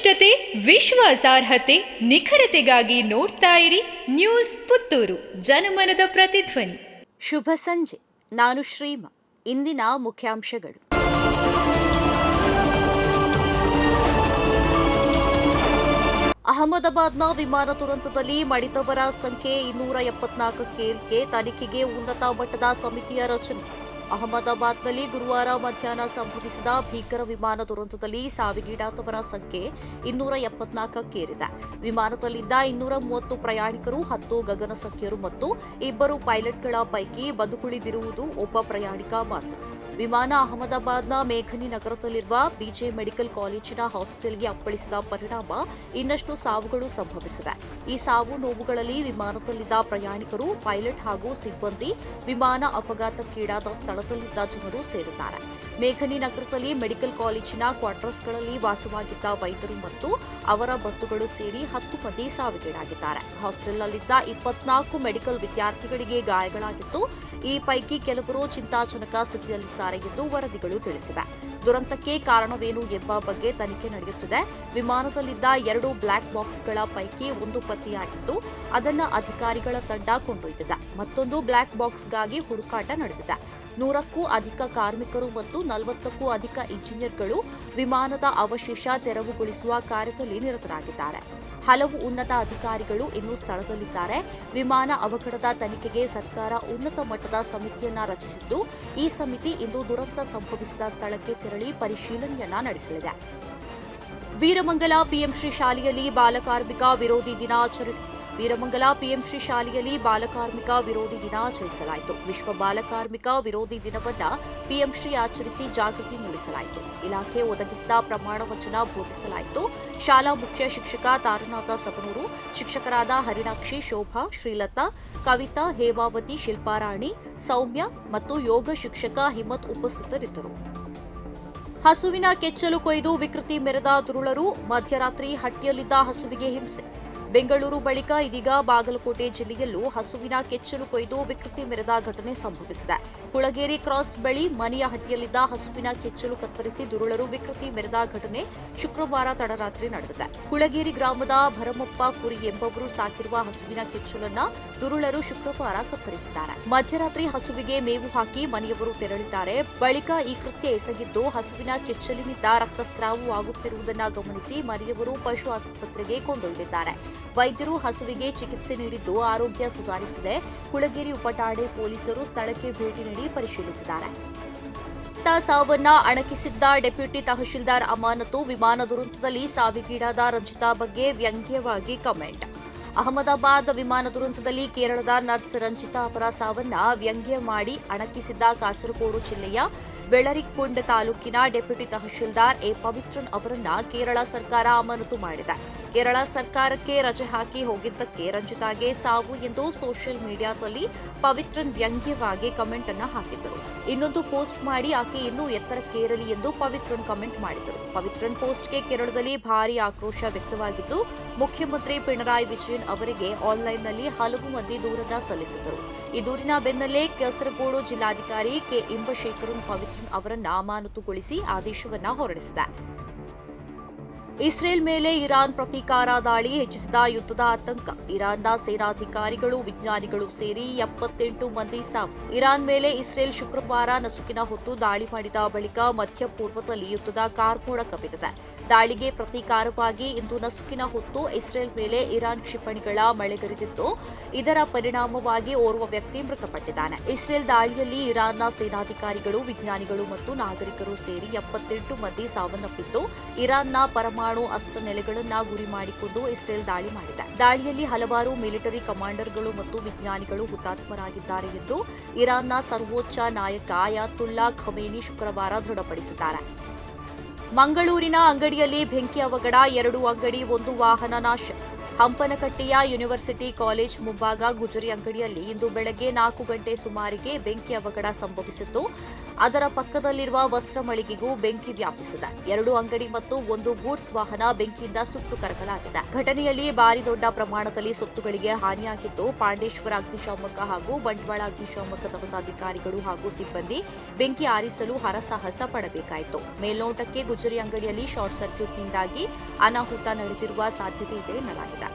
ವಸ್ತುನಿಷ್ಠತೆ, ವಿಶ್ವಾಸಾರ್ಹತೆ, ನಿಖರತೆಗಾಗಿ ನೋಡ್ತಾ ಇರಿ ನ್ಯೂಸ್ ಪುತ್ತೂರು, ಜನಮನದ ಪ್ರತಿಧ್ವನಿ. ಶುಭ ಸಂಜೆ. ನಾನು ಶ್ರೀಮಾ. ಇಂದಿನ ಮುಖ್ಯಾಂಶಗಳು. ಅಹಮದಾಬಾದ್ನ ವಿಮಾನ ದುರಂತದಲ್ಲಿ ಮಡಿದವರ ಸಂಖ್ಯೆ 274ಕ್ಕೆ ಏರಿಕೆ, ತನಿಖೆಗೆ ಉನ್ನತ ಮಟ್ಟದ ಸಮಿತಿಯ ರಚನೆ. ಅಹಮದಾಬಾದ್ನಲ್ಲಿ ಗುರುವಾರ ಮಧ್ಯಾಹ್ನ ಸಂಭವಿಸಿದ ಭೀಕರ ವಿಮಾನ ದುರಂತದಲ್ಲಿ ಸಾವಿಗೀಡಾದವರ ಸಂಖ್ಯೆ 274ಕ್ಕೇರಿದೆ. ವಿಮಾನದಲ್ಲಿದ್ದ 230 ಪ್ರಯಾಣಿಕರು, 10 ಗಗನಸಖ್ಯರು ಮತ್ತು 2 ಪೈಲಟ್ಗಳ ಪೈಕಿ ಬದುಕುಳಿದಿರುವುದು ಒಬ್ಬ ಪ್ರಯಾಣಿಕ ಮಾತ್ರ. ವಿಮಾನ ಅಹಮದಾಬಾದ್ನ ಮೇಘನಿ ನಗರದಲ್ಲಿರುವ ಬಿಜೆ ಮೆಡಿಕಲ್ ಕಾಲೇಜಿನ ಹಾಸ್ಟೆಲ್ಗೆ ಅಪ್ಪಳಿಸಿದ ಪರಿಣಾಮ ಇನ್ನಷ್ಟು ಸಾವುಗಳು ಸಂಭವಿಸಿವೆ. ಈ ಸಾವು ನೋವುಗಳಲ್ಲಿ ವಿಮಾನದಲ್ಲಿದ್ದ ಪ್ರಯಾಣಿಕರು, ಪೈಲಟ್ ಹಾಗೂ ಸಿಬ್ಬಂದಿ, ವಿಮಾನ ಅಪಘಾತಕ್ಕೀಡಾದ ಸ್ಥಳದಲ್ಲಿದ್ದ ಜನರು ಸೇರಿದ್ದಾರೆ. ಮೇಘನಿ ನಗರದಲ್ಲಿ ಮೆಡಿಕಲ್ ಕಾಲೇಜಿನ ಕ್ವಾರ್ಟರ್ಸ್ಗಳಲ್ಲಿ ವಾಸವಾಗಿದ್ದ ವೈದ್ಯರು ಮತ್ತು ಅವರ ಬಂಧುಗಳು ಸೇರಿ 10 ಮಂದಿ ಸಾವಿಗೀಡಾಗಿದ್ದಾರೆ. ಹಾಸ್ಟೆಲ್ನಲ್ಲಿದ್ದ 24 ಮೆಡಿಕಲ್ ವಿದ್ಯಾರ್ಥಿಗಳಿಗೆ ಗಾಯಗಳಾಗಿದ್ದು, ಈ ಪೈಕಿ ಕೆಲವರು ಚಿಂತಾಜನಕ ಸ್ಥಿತಿಯಲ್ಲಿದ್ದಾರೆ ಎಂದು ವರದಿಗಳು ತಿಳಿಸಿವೆ. ದುರಂತಕ್ಕೆ ಕಾರಣವೇನು ಎಂಬ ಬಗ್ಗೆ ತನಿಖೆ ನಡೆಯುತ್ತಿದೆ. ವಿಮಾನದಲ್ಲಿದ್ದ 2 ಬ್ಲಾಕ್ ಬಾಕ್ಸ್ಗಳ ಪೈಕಿ ಒಂದು ಪತ್ತೆಯಾಗಿದ್ದು, ಅದನ್ನು ಅಧಿಕಾರಿಗಳ ತಂಡ ಕೊಂಡೊಯ್ದಿದೆ. ಮತ್ತೊಂದು ಬ್ಲಾಕ್ ಬಾಕ್ಸ್ಗಾಗಿ ಹುಡುಕಾಟ ನಡೆದಿದೆ. 100ಕ್ಕೂ ಅಧಿಕ ಕಾರ್ಮಿಕರು ಮತ್ತು 40ಕ್ಕೂ ಅಧಿಕ ಇಂಜಿನಿಯರ್ಗಳು ವಿಮಾನದ ಅವಶೇಷ ತೆರವುಗೊಳಿಸುವ ಕಾರ್ಯದಲ್ಲಿ ನಿರತರಾಗಿದ್ದಾರೆ. ಹಲವು ಉನ್ನತ ಅಧಿಕಾರಿಗಳು ಇನ್ನೂ ಸ್ಥಳದಲ್ಲಿದ್ದಾರೆ. ವಿಮಾನ ಅವಘಡದ ತನಿಖೆಗೆ ಸರ್ಕಾರ ಉನ್ನತ ಮಟ್ಟದ ಸಮಿತಿಯನ್ನ ರಚಿಸಿದ್ದು, ಈ ಸಮಿತಿ ಇಂದು ದುರಂತ ಸಂಭವಿಸಿದ ಸ್ಥಳಕ್ಕೆ ತೆರಳಿ ಪರಿಶೀಲನೆಯನ್ನ ನಡೆಸಲಿದೆ. ವೀರಮಂಗಲ ಪಿಎಂಶ್ರೀ ಶಾಲೆಯಲ್ಲಿ ಬಾಲಕಾರ್ಮಿಕ ವಿರೋಧಿ ದಿನಾಚರಣೆ. ವೀರಮಂಗಲ ಪಿಎಂಶ್ರೀ ಶಾಲೆಯಲ್ಲಿ ಬಾಲಕಾರ್ಮಿಕ ವಿರೋಧಿ ದಿನ ಆಚರಿಸಲಾಯಿತು. ವಿಶ್ವ ಬಾಲಕಾರ್ಮಿಕ ವಿರೋಧಿ ದಿನವನ್ನು ಪಿಎಂಶ್ರೀ ಆಚರಿಸಿ ಜಾಗೃತಿ ಮೂಡಿಸಲಾಯಿತು. ಇಲಾಖೆ ಒದಗಿಸಿದ ಪ್ರಮಾಣ ವಚನ ಬೋಧಿಸಲಾಯಿತು. ಶಾಲಾ ಮುಖ್ಯ ಶಿಕ್ಷಕ ತಾರನಾಥ ಸಬನೂರು, ಶಿಕ್ಷಕರಾದ ಹರಿಣಾಕ್ಷಿ, ಶೋಭಾ, ಶ್ರೀಲತಾ, ಕವಿತಾ, ಹೇಮಾವತಿ, ಶಿಲ್ಪಾರಾಣಿ, ಸೌಮ್ಯ ಮತ್ತು ಯೋಗ ಶಿಕ್ಷಕ ಹಿಮ್ಮತ್ ಉಪಸ್ಥಿತರಿದ್ದರು. ಹಸುವಿನ ಕೆಚ್ಚಲು ಕೊಯ್ದು ವಿಕೃತಿ ಮೆರೆದ ದುರುಳರು. ಮಧ್ಯರಾತ್ರಿ ಹಟ್ಟಿಯಲ್ಲಿದ್ದ ಹಸುವಿಗೆ ಹಿಂಸೆ. ಬೆಂಗಳೂರು ಬಳಿಕ ಇದೀಗ ಬಾಗಲಕೋಟೆ ಜಿಲ್ಲೆಯಲ್ಲೂ ಹಸುವಿನ ಕೆಚ್ಚಲು ಕೊಯ್ದು ವಿಕೃತಿ ಮೆರೆದ ಘಟನೆ ಸಂಭವಿಸಿದೆ. ಕುಳಗೇರಿ ಕ್ರಾಸ್ ಬಳಿ ಮನೆಯ ಹಟ್ಟಿಯಲ್ಲಿದ್ದ ಹಸುವಿನ ಕೆಚ್ಚಲು ಕತ್ತರಿಸಿ ದುರುಳರು ವಿಕೃತಿ ಮೆರೆದ ಘಟನೆ ಶುಕ್ರವಾರ ತಡರಾತ್ರಿ ನಡೆದಿದೆ. ಕುಳಗೇರಿ ಗ್ರಾಮದ ಭರಮಪ್ಪ ಪುರಿ ಎಂಬುವರು ಸಾಕಿರುವ ಹಸುವಿನ ಕೆಚ್ಚಲನ್ನ ದುರುಳರು ಶುಕ್ರವಾರ ಕತ್ತರಿಸಿದ್ದಾರೆ. ಮಧ್ಯರಾತ್ರಿ ಹಸುವಿಗೆ ಮೇವು ಹಾಕಿ ಮನೆಯವರು ತೆರಳಿದ್ದಾರೆ. ಬಳಿಕ ಈ ಕೃತ್ಯ ಎಸಗಿದ್ದು, ಹಸುವಿನ ಕೆಚ್ಚಲಿನಿಂದ ರಕ್ತಸ್ರಾವವಾಗುತ್ತಿರುವುದನ್ನು ಗಮನಿಸಿ ಮನೆಯವರು ಪಶು ಆಸ್ಪತ್ರೆಗೆ ಕೊಂಡೊಯ್ದಿದ್ದಾರೆ. ವೈದ್ಯರು ಹಸುವಿಗೆ ಚಿಕಿತ್ಸೆ ನೀಡಿದ್ದು, ಆರೋಗ್ಯ ಸುಧಾರಿಸಿದೆ. ಕುಳಗೇರಿ ಉಪಠಾಣೆ ಪೊಲೀಸರು ಸ್ಥಳಕ್ಕೆ ಭೇಟಿ ನೀಡಿ ಪರಿಶೀಲಿಸಿದ್ದಾರೆ. ಸಾವನ್ನ ಅಣಕಿಸಿದ್ದ ಡೆಪ್ಯೂಟಿ ತಹಶೀಲ್ದಾರ್ ಅಮಾನತು. ವಿಮಾನ ದುರಂತದಲ್ಲಿ ಸಾವಿಗೀಡಾದ ರಂಜಿತಾ ಬಗ್ಗೆ ವ್ಯಂಗ್ಯವಾಗಿ ಕಮೆಂಟ್. ಅಹಮದಾಬಾದ್ ವಿಮಾನ ದುರಂತದಲ್ಲಿ ಕೇರಳದ ನರ್ಸ್ ರಂಜಿತಾ ಅವರ ಸಾವನ್ನ ವ್ಯಂಗ್ಯ ಮಾಡಿ ಅಣಕಿಸಿದ್ದ ಕಾಸರಗೋಡು ಜಿಲ್ಲೆಯ ಬೆಳರಿಕುಂಡ ತಾಲೂಕಿನ ಡೆಪ್ಯೂಟಿ ತಹಶೀಲ್ದಾರ್ ಎ ಪವಿತ್ರನ್ ಅವರನ್ನ ಕೇರಳ ಸರ್ಕಾರ ಅಮಾನತು ಮಾಡಿದೆ. ಕೇರಳ ಸರ್ಕಾರಕ್ಕೆ ರಜೆ ಹಾಕಿ ಹೋಗಿದ್ದಕ್ಕೆ ರಂಜಿತಾಗೆ ಸಾವು ಎಂದು ಸೋಷಿಯಲ್ ಮೀಡಿಯಾದಲ್ಲಿ ಪವಿತ್ರನ್ ವ್ಯಂಗ್ಯವಾಗಿ ಕಮೆಂಟ್ ಅನ್ನು ಹಾಕಿದ್ದರು. ಇನ್ನೊಂದು ಪೋಸ್ಟ್ ಮಾಡಿ ಆಕೆ ಇನ್ನೂ ಎತ್ತರಕ್ಕೇರಲಿ ಎಂದು ಪವಿತ್ರನ್ ಕಮೆಂಟ್ ಮಾಡಿದರು. ಪವಿತ್ರನ್ ಪೋಸ್ಟ್ಗೆ ಕೇರಳದಲ್ಲಿ ಭಾರೀ ಆಕ್ರೋಶ ವ್ಯಕ್ತವಾಗಿದ್ದು, ಮುಖ್ಯಮಂತ್ರಿ ಪಿಣರಾಯಿ ವಿಜಯನ್ ಅವರಿಗೆ ಆನ್ಲೈನ್ನಲ್ಲಿ ಹಲವು ಮಂದಿ ದೂರನ್ನ ಸಲ್ಲಿಸಿದರು. ಈ ದೂರಿನ ಬೆನ್ನಲ್ಲೇ ಕಾಸರಗೋಡು ಜಿಲ್ಲಾಧಿಕಾರಿ ಕೆ ಇಂಬಶೇಖರನ್ ಪವಿತ್ರನ್ ಅವರನ್ನ ಅಮಾನತುಗೊಳಿಸಿ ಆದೇಶವನ್ನ ಹೊರಡಿಸಿದೆ. ಇಸ್ರೇಲ್ ಮೇಲೆ ಇರಾನ್ ಪ್ರತೀಕಾರ ದಾಳಿ ಹೆಚ್ಚಿಸಿದ ಯುದ್ಧದ ಆತಂಕ. ಇರಾನ್ನ ಸೇನಾಧಿಕಾರಿಗಳು, ವಿಜ್ಞಾನಿಗಳು ಸೇರಿ 78 ಮಂದಿ ಸಾವು. ಇರಾನ್ ಮೇಲೆ ಇಸ್ರೇಲ್ ಶುಕ್ರವಾರ ನಸುಕಿನ ಹೊತ್ತು ದಾಳಿ ಮಾಡಿದ ಬಳಿಕ ಮಧ್ಯಪೂರ್ವದಲ್ಲಿ ಯುದ್ಧದ ಕಾರ್ಮೋಡ ಕವಿದಿದೆ. ದಾಳಿಗೆ ಪ್ರತೀಕಾರವಾಗಿ ಇಂದು ನಸುಕಿನ ಹೊತ್ತು ಇಸ್ರೇಲ್ ಮೇಲೆ ಇರಾನ್ ಕ್ಷಿಪಣಿಗಳ ಮಳೆಗರೆದಿದ್ದು, ಇದರ ಪರಿಣಾಮವಾಗಿ ಓರ್ವ ವ್ಯಕ್ತಿ ಮೃತಪಟ್ಟಿದ್ದಾನೆ. ಇಸ್ರೇಲ್ ದಾಳಿಯಲ್ಲಿ ಇರಾನ್ನ ಸೇನಾಧಿಕಾರಿಗಳು, ವಿಜ್ಞಾನಿಗಳು ಮತ್ತು ನಾಗರಿಕರು ಸೇರಿ 78 ಮಂದಿ ಸಾವನ್ನಪ್ಪಿದ್ದು, ಇರಾನ್ನ ಪರಮಾಣು ಅಸ್ತ್ರ ನೆಲೆಗಳನ್ನು ಗುರಿ ಮಾಡಿಕೊಂಡು ಇಸ್ರೇಲ್ ದಾಳಿ ಮಾಡಿದೆ. ದಾಳಿಯಲ್ಲಿ ಹಲವಾರು ಮಿಲಿಟರಿ ಕಮಾಂಡರ್ಗಳು ಮತ್ತು ವಿಜ್ಞಾನಿಗಳು ಹುತಾತ್ಮರಾಗಿದ್ದಾರೆ ಎಂದು ಇರಾನ್ನ ಸರ್ವೋಚ್ಚ ನಾಯಕ ಅಯಾತುಲ್ಲಾ ಖಮೇನಿ ಶುಕ್ರವಾರ ದೃಢಪಡಿಸಿದ್ದಾರೆ. ಮಂಗಳೂರಿನ ಅಂಗಡಿಯಲ್ಲಿ ಬೆಂಕಿ ಅವಘಡ. 2 ಅಂಗಡಿ, 1 ವಾಹನ ನಾಶ. ಹಂಪನಕಟ್ಟೆಯ ಯೂನಿವರ್ಸಿಟಿ ಕಾಲೇಜ್ ಮುಂಭಾಗ ಗುಜರಿ ಅಂಗಡಿಯಲ್ಲಿ ಇಂದು ಬೆಳಗ್ಗೆ 4 ಗಂಟೆ ಸುಮಾರಿಗೆ ಬೆಂಕಿ ಅವಘಡ ಸಂಭವಿಸಿದ್ದು, ಅದರ ಪಕ್ಕದಲ್ಲಿರುವ ವಸ್ತ್ರ ಮಳಿಗೆಗೂ ಬೆಂಕಿ ವ್ಯಾಪಿಸಿದೆ. 2 ಅಂಗಡಿ ಮತ್ತು 1 ಗೂಡ್ಸ್ ವಾಹನ ಬೆಂಕಿಯಿಂದ ಸುಟ್ಟು ಕರಕಲಾಗಿದೆ. ಘಟನೆಯಲ್ಲಿ ಭಾರಿ ದೊಡ್ಡ ಪ್ರಮಾಣದಲ್ಲಿ ಸೊತ್ತುಗಳಿಗೆ ಹಾನಿಯಾಗಿದ್ದು, ಪಾಂಡೇಶ್ವರ ಅಗ್ನಿಶಾಮಕ ಹಾಗೂ ಬಂಟ್ವಾಳ ಅಗ್ನಿಶಾಮಕ ದಳದ ಅಧಿಕಾರಿಗಳು ಹಾಗೂ ಸಿಬ್ಬಂದಿ ಬೆಂಕಿ ಆರಿಸಲು ಹರಸಾಹಸ ಪಡಬೇಕಾಯಿತು. ಮೇಲ್ನೋಟಕ್ಕೆ ಗುಜರಿ ಅಂಗಡಿಯಲ್ಲಿ ಶಾರ್ಟ್ ಸರ್ಕ್ಯೂಟ್ನಿಂದಾಗಿ ಅನಾಹುತ ನಡೆದಿರುವ ಸಾಧ್ಯತೆ ಇದೆ ಎನ್ನಲಾಗಿದೆ.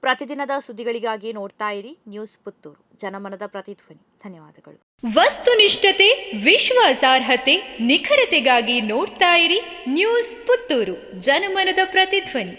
ಪ್ರತಿದಿನದ ಸುದ್ದಿಗಳಿಗಾಗಿ ನೋಡ್ತಾ ಇರಿ ನ್ಯೂಸ್ ಪುತ್ತೂರು, ಜನಮನದ ಪ್ರತಿಧ್ವನಿ. ಧನ್ಯವಾದಗಳು. ವಸ್ತುನಿಷ್ಠತೆ, ವಿಶ್ವಾಸಾರ್ಹತೆ, ನಿಖರತೆಗಾಗಿ ನೋಡ್ತಾ ಇರಿ ನ್ಯೂಸ್ ಪುತ್ತೂರು, ಜನಮನದ ಪ್ರತಿಧ್ವನಿ.